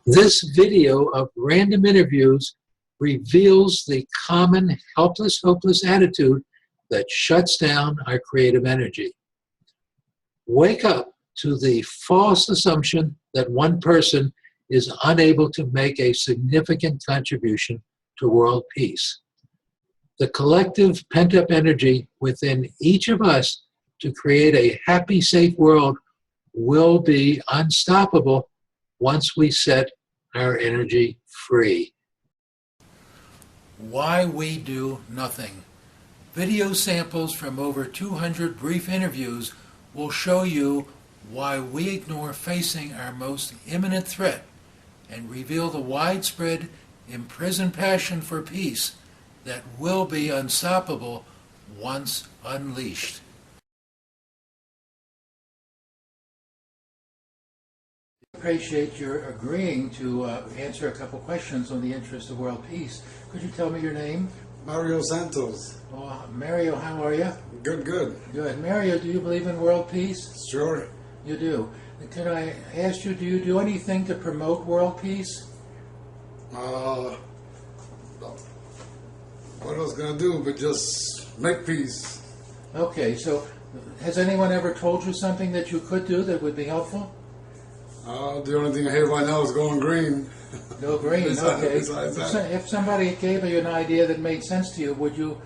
This video of random interviews reveals the common helpless, hopeless attitude that shuts down our creative energy. Wake up to the false assumption that one person is unable to make a significant contribution to world peace. The collective pent-up energy within each of us to create a happy, safe world will be unstoppable once we set our energy free. Why we do nothing. Video samples from over 200 brief interviews will show you why we ignore facing our most imminent threat and reveal the widespread, imprisoned passion for peace that will be unstoppable once unleashed. Appreciate your agreeing to answer a couple questions on the interest of world peace. Could you tell me your name? Mario Santos. Oh, Mario, how are you? Good, good. Good. Mario, do you believe in world peace? Sure. You do. Could I ask you, do you do anything to promote world peace? What I was going to do, but just make peace. Okay, so has anyone ever told you something that you could do that would be helpful? The only thing I hear right now is going green. Go green, okay. Besides that. If somebody gave you an idea that made sense to you, would you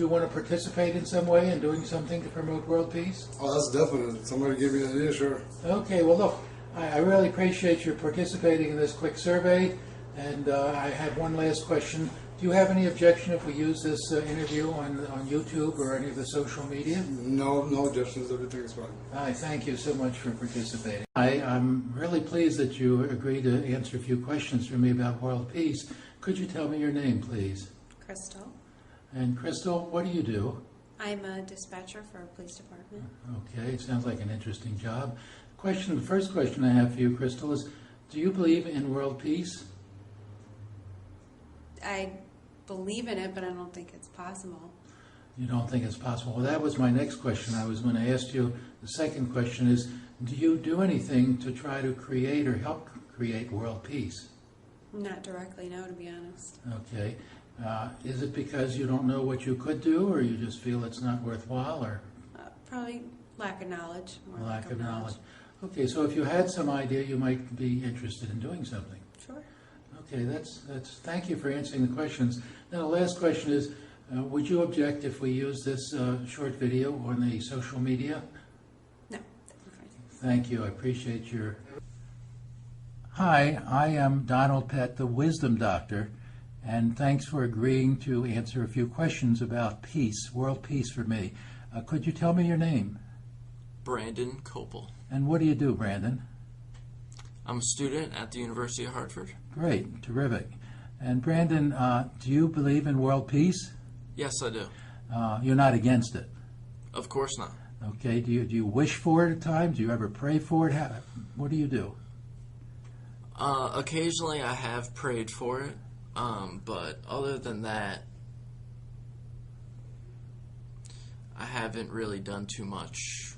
want to participate in some way in doing something to promote world peace? Oh, that's definite. Somebody give me an idea, sure. Okay, well look, I really appreciate your participating in this quick survey, and I have one last question. Do you have any objection if we use this interview on YouTube or any of the social media? No objections. Everything is fine. Hi, thank you so much for participating. I'm really pleased that you agreed to answer a few questions for me about world peace. Could you tell me your name, please? Crystal. And Crystal, what do you do? I'm a dispatcher for a police department. Okay, it sounds like an interesting job. The first question I have for you, Crystal, is do you believe in world peace? I believe in it, but I don't think it's possible. You don't think it's possible? Well, that was my next question. I was going to ask you, the second question is, do you do anything to try to create or help create world peace? Not directly, no, to be honest. Okay. Is it because you don't know what you could do, or you just feel it's not worthwhile, or? Probably lack of knowledge. More Lack of knowledge. Okay, so if you had some idea, you might be interested in doing something. Sure. Okay, thank you for answering the questions. Now, the last question is, would you object if we use this short video on the social media? No, that'd be fine. Thank you, I appreciate your... Hi, I am Donald Pett, the Wisdom Doctor, and thanks for agreeing to answer a few questions about peace, world peace for me. Could you tell me your name? Brandon Copel. And what do you do, Brandon? I'm a student at the University of Hartford. Great, terrific. And Brandon, do you believe in world peace? Yes, I do. You're not against it? Of course not. Okay, do you wish for it at times? Do you ever pray for it? What do you do? Occasionally I have prayed for it, but other than that, I haven't really done too much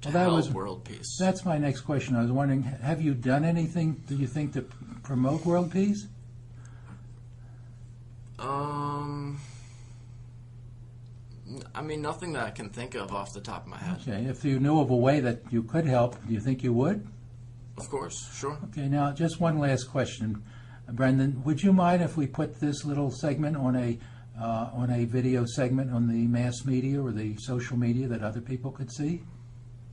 to help world peace. That's my next question. I was wondering, have you done anything, do you think, to promote world peace? I mean, nothing that I can think of off the top of my head. Okay, if you knew of a way that you could help, do you think you would? Of course, sure. Okay, now just one last question. Brendan, would you mind if we put this little segment on a video segment on the mass media or the social media that other people could see?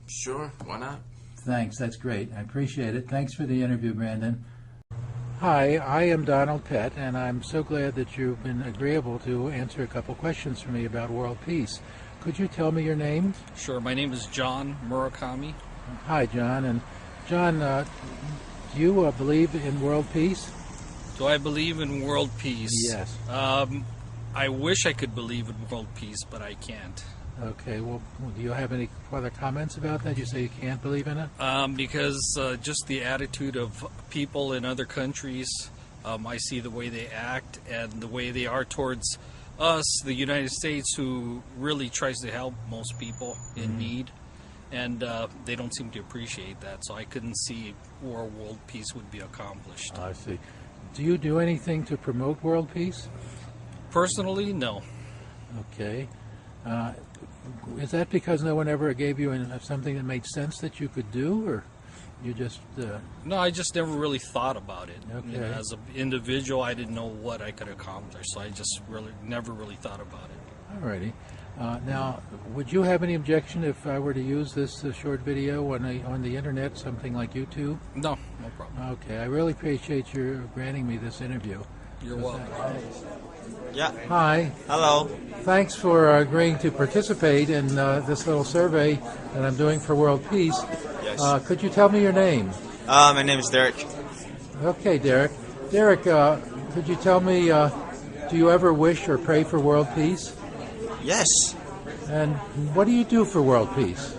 Sure, why not? Thanks, that's great. I appreciate it. Thanks for the interview, Brandon. Hi, I am Donald Pett, and I'm so glad that you've been agreeable to answer a couple questions for me about world peace. Could you tell me your name? Sure, my name is John Murakami. Hi, John. And John, do you believe in world peace? Do I believe in world peace? Yes. I wish I could believe in world peace, but I can't. Okay, well, do you have any further comments about that? You say you can't believe in it? Because just the attitude of people in other countries, I see the way they act and the way they are towards us, the United States, who really tries to help most people in need. and they don't seem to appreciate that. So I couldn't see where world peace would be accomplished. I see. Do you do anything to promote world peace? Personally, no. Okay. Is that because no one ever gave you something that made sense that you could do, or you just... No, I just never really thought about it. Okay. You know, as an individual, I didn't know what I could accomplish, so I just never really thought about it. Alrighty. Now, would you have any objection if I were to use this short video on the internet, something like YouTube? No, no problem. Okay, I really appreciate your granting me this interview. You're welcome. Yeah. Hi. Hello. Thanks for agreeing to participate in this little survey that I'm doing for World Peace. Yes. Could you tell me your name? My name is Derek. Okay, Derek. Derek, could you tell me, do you ever wish or pray for world peace? Yes. And what do you do for world peace?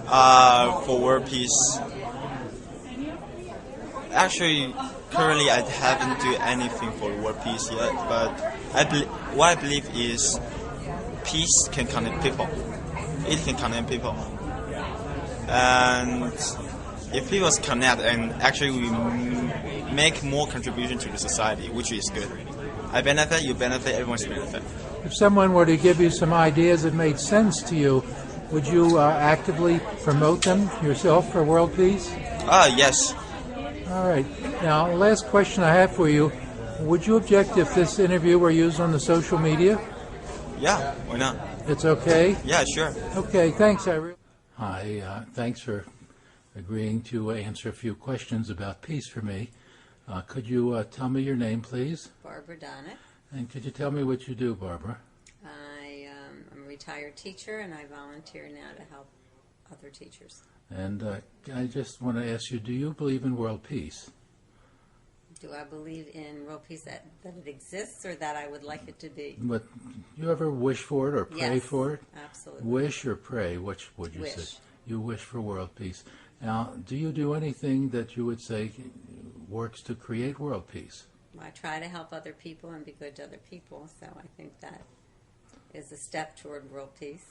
For World Peace. Actually, currently I haven't do anything for World Peace yet, but what I believe is peace can connect people. It can connect people. And if people connect and actually we make more contribution to the society, which is good. I benefit, you benefit, everyone's benefit. If someone were to give you some ideas that made sense to you, would you actively promote them yourself for world peace? Yes. All right. Now, last question I have for you. Would you object if this interview were used on the social media? Yeah, why not? It's okay? Yeah, sure. Okay, thanks. Hi, thanks for agreeing to answer a few questions about peace for me. Could you tell me your name, please? Barbara Donnet. And could you tell me what you do, Barbara? I'm a retired teacher, and I volunteer now to help other teachers. And I just want to ask you, do you believe in world peace? Do I believe in world peace, that it exists, or that I would like it to be? But you ever wish for it or pray Yes, for it? absolutely. Wish or pray? Which would you Wish. say? You wish for world peace. Now, do you do anything that you would say works to create world peace? I try to help other people and be good to other people, so I think that is a step toward world peace.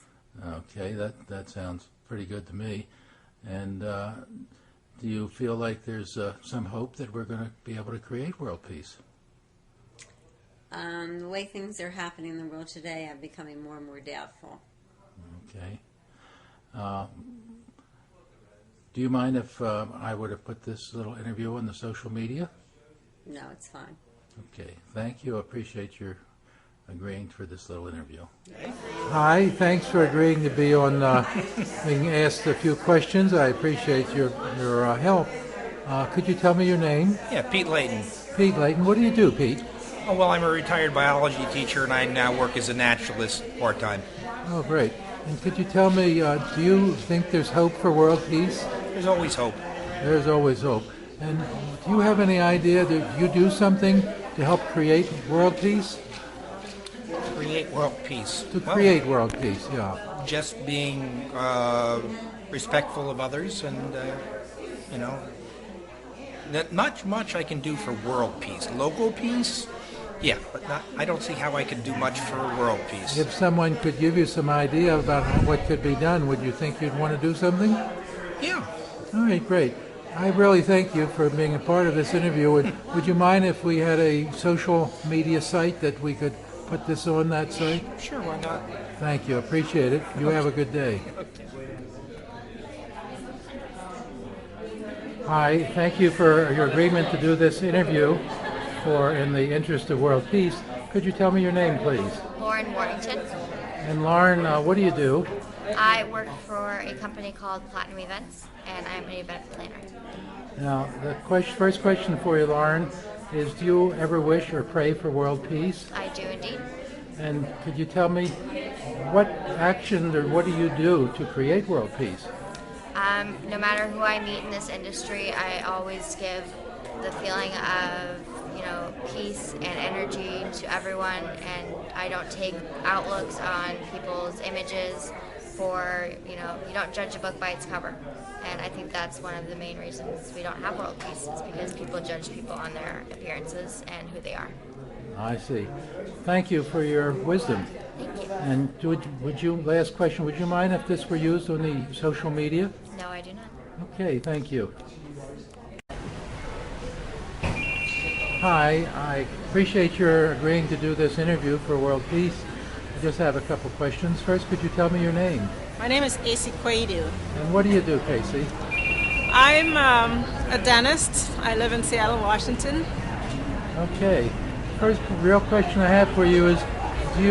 Okay, that sounds pretty good to me. And do you feel like there's some hope that we're going to be able to create world peace? The way things are happening in the world today, I'm becoming more and more doubtful. Okay. Do you mind if I were to put this little interview on the social media? No, it's fine. Okay, thank you. I appreciate your agreeing for this little interview. Hi, thanks for agreeing to be on, being asked a few questions. I appreciate your help. Could you tell me your name? Yeah, Pete Layton. Pete Layton. What do you do, Pete? Oh, well, I'm a retired biology teacher, and I now work as a naturalist part-time. Oh, great. And could you tell me, do you think there's hope for world peace? There's always hope. There's always hope. And do you have any idea that you do something to help create world peace? Create world peace. To create world peace, yeah. Just being respectful of others, and not much I can do for world peace. Local peace, yeah, but I don't see how I could do much for world peace. If someone could give you some idea about what could be done, would you think you'd want to do something? Yeah. All right, great. I really thank you for being a part of this interview. Would you mind if we had a social media site that we could put this on that site? Sure, why not? Thank you. Appreciate it. You have a good day. Hi. Thank you for your agreement to do this interview in the interest of world peace. Could you tell me your name, please? Lauren Warrington. And Lauren, what do you do? I work for a company called Platinum Events, and I'm an event planner. Now, the first question for you, Lauren, is do you ever wish or pray for world peace? I do indeed. And could you tell me what action or what do you do to create world peace? No matter who I meet in this industry, I always give the feeling of, peace and energy to everyone, and I don't take outlooks on people's images for, you don't judge a book by its cover. And I think that's one of the main reasons we don't have world peace, is because people judge people on their appearances and who they are. I see. Thank you for your wisdom. And last question, would you mind if this were used on the social media? No, I do not. Okay, thank you. Hi, I appreciate your agreeing to do this interview for World Peace. I just have a couple questions. First, could you tell me your name? My name is Casey Quaidu. And what do you do, Casey? I'm a dentist. I live in Seattle, Washington. Okay. First real question I have for you is, do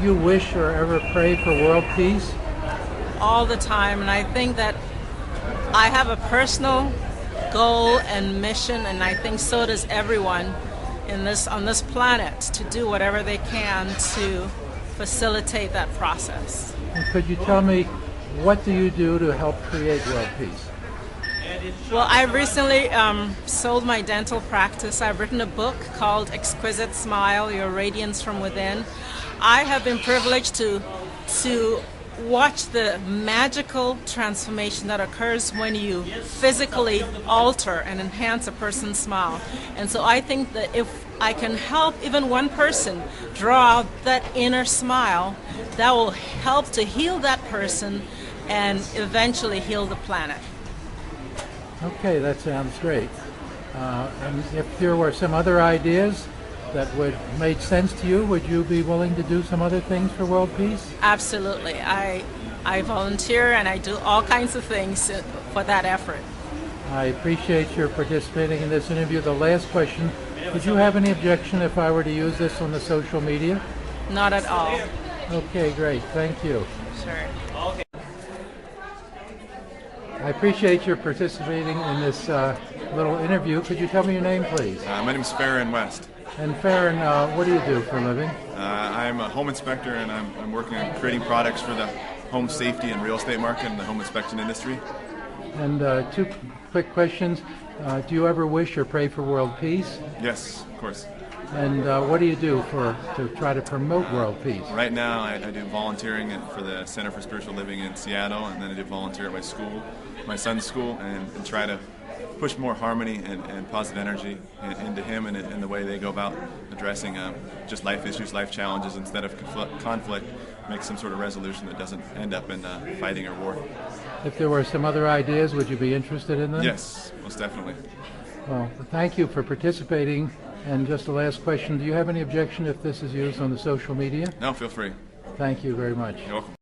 you wish or ever pray for world peace? All the time, and I think that I have a personal goal and mission, and I think so does everyone on this planet, to do whatever they can to facilitate that process. And could you tell me, what do you do to help create world peace? Well, I recently sold my dental practice. I've written a book called Exquisite Smile, Your Radiance from Within. I have been privileged to watch the magical transformation that occurs when you physically alter and enhance a person's smile. And so I think that if I can help even one person draw out that inner smile, that will help to heal that person and eventually heal the planet. Okay, that sounds great. And if there were some other ideas that would made sense to you, would you be willing to do some other things for world peace? Absolutely. I volunteer and I do all kinds of things for that effort. I appreciate your participating in this interview. The last question, would you have any objection if I were to use this on the social media? Not at all. Okay, great. Thank you. Sure. I appreciate your participating in this little interview. Could you tell me your name, please? My name is Farron West. And Farron, what do you do for a living? I'm a home inspector, and I'm working on creating products for the home safety and real estate market and the home inspection industry. And two quick questions. Do you ever wish or pray for world peace? Yes, of course. And what do you do to try to promote world peace? Right now, I do volunteering for the Center for Spiritual Living in Seattle, and then I do volunteer at my school, my son's school, and try to push more harmony and positive energy into him and the way they go about addressing just life issues, life challenges, instead of conflict, make some sort of resolution that doesn't end up in fighting or war. If there were some other ideas, would you be interested in them? Yes, most definitely. Well, thank you for participating. And just the last question, do you have any objection if this is used on the social media? No, feel free. Thank you very much. You're welcome.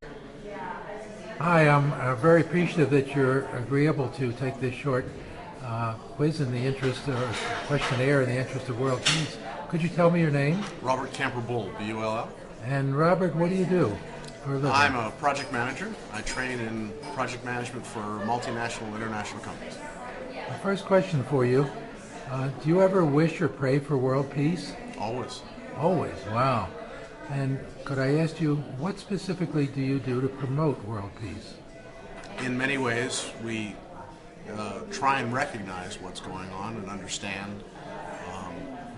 Hi, I'm very appreciative that you're agreeable to take this short quiz in the interest, or questionnaire in the interest of world peace. Could you tell me your name? Robert Camper-Bull, B-U-L-L. And Robert, what do you do for a living? I'm a project manager. I train in project management for multinational and international companies. The first question for you, do you ever wish or pray for world peace? Always. Always, wow. And could I ask you, what specifically do you do to promote world peace? In many ways, we try and recognize what's going on and understand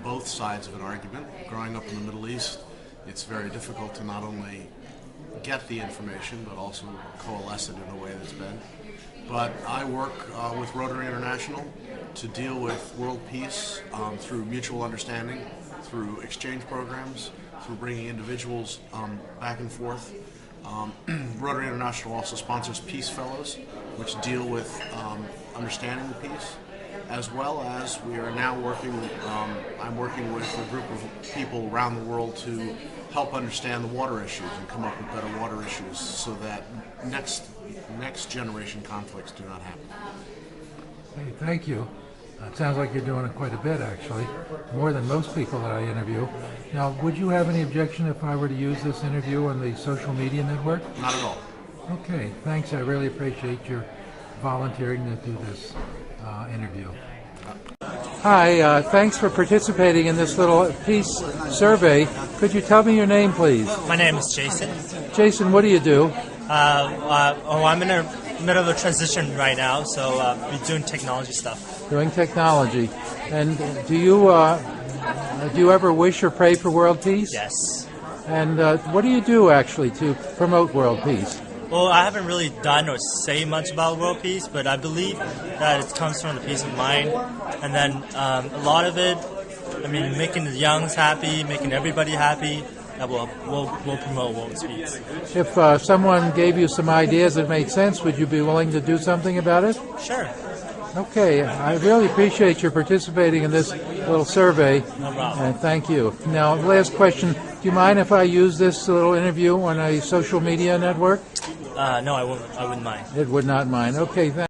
both sides of an argument. Growing up in the Middle East, it's very difficult to not only get the information, but also coalesce it in the way that's been. But I work with Rotary International to deal with world peace through mutual understanding, through exchange programs, through bringing individuals back and forth. Rotary International also sponsors Peace Fellows, which deal with understanding the peace, as well as we are now working, I'm working with a group of people around the world to help understand the water issues and come up with better water issues so that next generation conflicts do not happen. Hey, thank you. It sounds like you're doing it quite a bit, actually, more than most people that I interview. Now, would you have any objection if I were to use this interview on the social media network? Not at all. Okay, thanks. I really appreciate your volunteering to do this interview. Hi, thanks for participating in this little peace survey. Could you tell me your name, please? My name is Jason. Jason, what do you do? I'm in the middle of a transition right now, so we're doing technology stuff. Doing technology. And do you ever wish or pray for world peace? Yes. And what do you do, actually, to promote world peace? Well, I haven't really done or say much about world peace, but I believe that it comes from the peace of mind. And then a lot of it I mean, making the youngs happy, making everybody happy, that will promote World Peace. If someone gave you some ideas that made sense, would you be willing to do something about it? Sure. Okay, I really appreciate your participating in this little survey. No problem. And thank you. Now, last question. Do you mind if I use this little interview on a social media network? No, I wouldn't mind. It would not mind. Okay, thank